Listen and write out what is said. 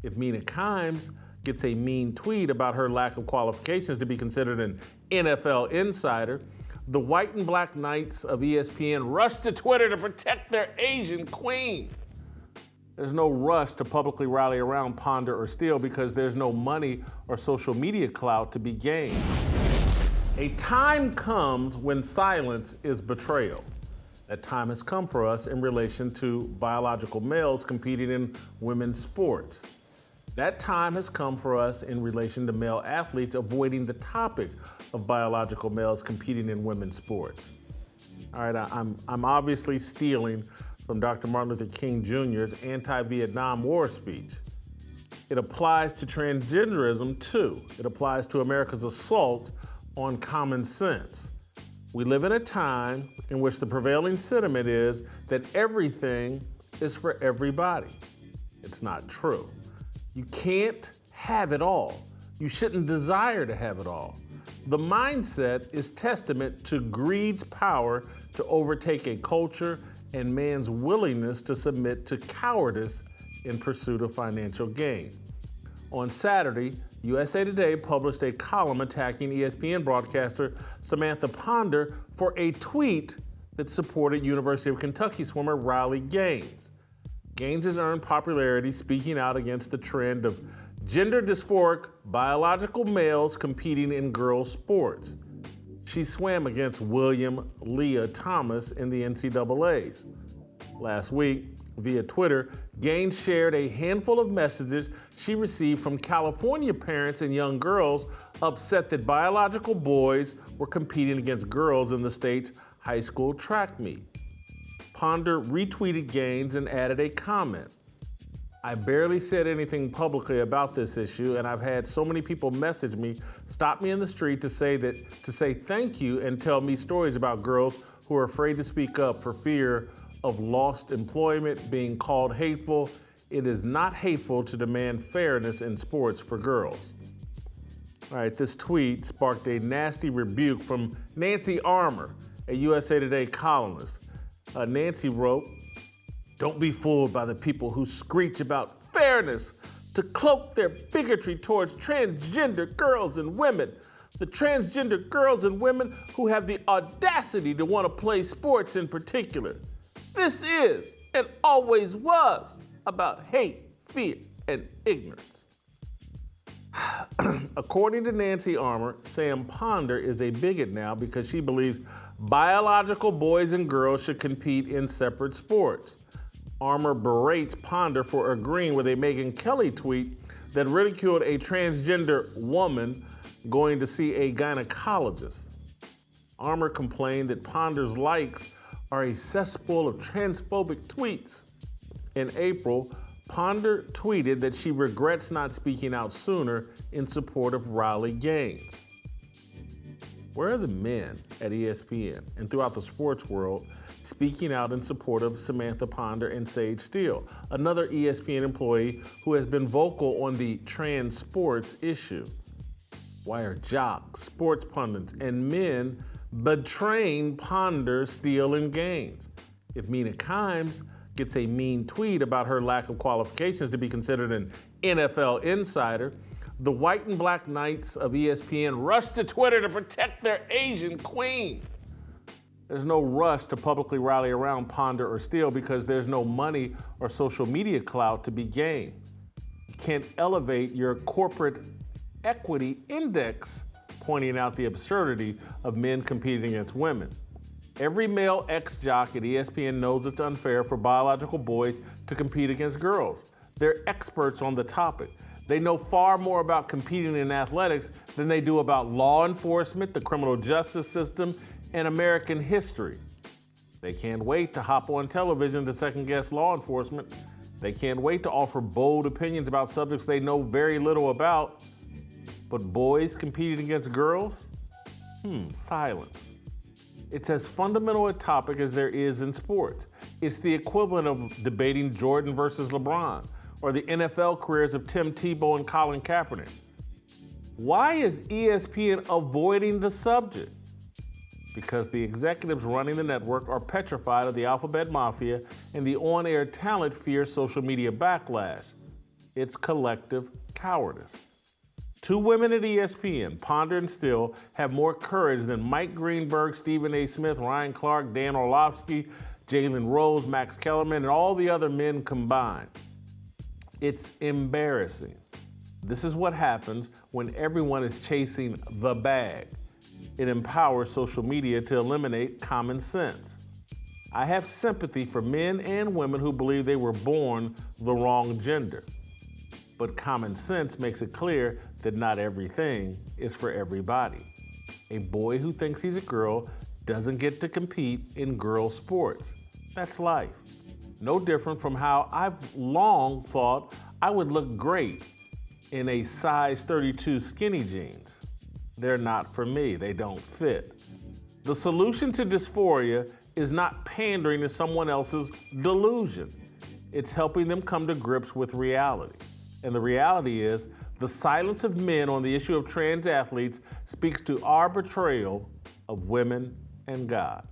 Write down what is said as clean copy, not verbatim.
If Mina Kimes gets a mean tweet about her lack of qualifications to be considered an NFL insider, the white and black knights of ESPN rush to Twitter to protect their Asian queen. There's no rush to publicly rally around Ponder or Steele because there's no money or social media clout to be gained. A time comes when silence is betrayal. That time has come for us in relation to biological males competing in women's sports. That time has come for us in relation to male athletes avoiding the topic of biological males competing in women's sports. All right, I'm obviously stealing from Dr. Martin Luther King Jr.'s anti-Vietnam War speech. It applies to transgenderism too. It applies to America's assault on common sense. We live in a time in which the prevailing sentiment is that everything is for everybody. It's not true. You can't have it all. You shouldn't desire to have it all. The mindset is testament to greed's power to overtake a culture and man's willingness to submit to cowardice in pursuit of financial gain. On Saturday, USA Today published a column attacking ESPN broadcaster Samantha Ponder for a tweet that supported University of Kentucky swimmer Riley Gaines. Gaines has earned popularity speaking out against the trend of gender dysphoric biological males competing in girls' sports. She swam against William Leah Thomas in the NCAAs. Last week, via Twitter, Gaines shared a handful of messages she received from California parents and young girls upset that biological boys were competing against girls in the state's high school track meet. Ponder retweeted Gaines and added a comment. I barely said anything publicly about this issue, and I've had so many people message me, stop me in the street to say thank you and tell me stories about girls who are afraid to speak up for fear of lost employment, being called hateful. It is not hateful to demand fairness in sports for girls. All right, this tweet sparked a nasty rebuke from Nancy Armour, a USA Today columnist. Nancy wrote, "Don't be fooled by the people who screech about fairness to cloak their bigotry towards transgender girls and women. The transgender girls and women who have the audacity to want to play sports in particular. This is, and always was, about hate, fear, and ignorance." According to Nancy Armour, Sam Ponder is a bigot now because she believes biological boys and girls should compete in separate sports. Armour berates Ponder for agreeing with a Megyn Kelly tweet that ridiculed a transgender woman going to see a gynecologist. Armour complained that Ponder's likes are a cesspool of transphobic tweets. In April, Ponder tweeted that she regrets not speaking out sooner in support of Riley Gaines. Where are the men at ESPN and throughout the sports world speaking out in support of Samantha Ponder and Sage Steele, another ESPN employee who has been vocal on the trans sports issue? Why are jocks, sports pundits, and men betraying Ponder, Steele, and Gaines? If Mina Kimes gets a mean tweet about her lack of qualifications to be considered an NFL insider, the white and black knights of ESPN rush to Twitter to protect their Asian queen. There's no rush to publicly rally around Ponder or Steele because there's no money or social media clout to be gained. You can't elevate your corporate equity index pointing out the absurdity of men competing against women. Every male ex-jock at ESPN knows it's unfair for biological boys to compete against girls. They're experts on the topic. They know far more about competing in athletics than they do about law enforcement, the criminal justice system, and American history. They can't wait to hop on television to second-guess law enforcement. They can't wait to offer bold opinions about subjects they know very little about. But boys competing against girls? Silence. It's as fundamental a topic as there is in sports. It's the equivalent of debating Jordan versus LeBron or the NFL careers of Tim Tebow and Colin Kaepernick. Why is ESPN avoiding the subject? Because the executives running the network are petrified of the alphabet mafia and the on-air talent fear social media backlash. It's collective cowardice. Two women at ESPN, Ponder and Steele, have more courage than Mike Greenberg, Stephen A. Smith, Ryan Clark, Dan Orlovsky, Jalen Rose, Max Kellerman, and all the other men combined. It's embarrassing. This is what happens when everyone is chasing the bag. It empowers social media to eliminate common sense. I have sympathy for men and women who believe they were born the wrong gender. But common sense makes it clear that not everything is for everybody. A boy who thinks he's a girl doesn't get to compete in girl sports. That's life. No different from how I've long thought I would look great in a size 32 skinny jeans. They're not for me, they don't fit. The solution to dysphoria is not pandering to someone else's delusion. It's helping them come to grips with reality. And the reality is, the silence of men on the issue of trans athletes speaks to our betrayal of women and God.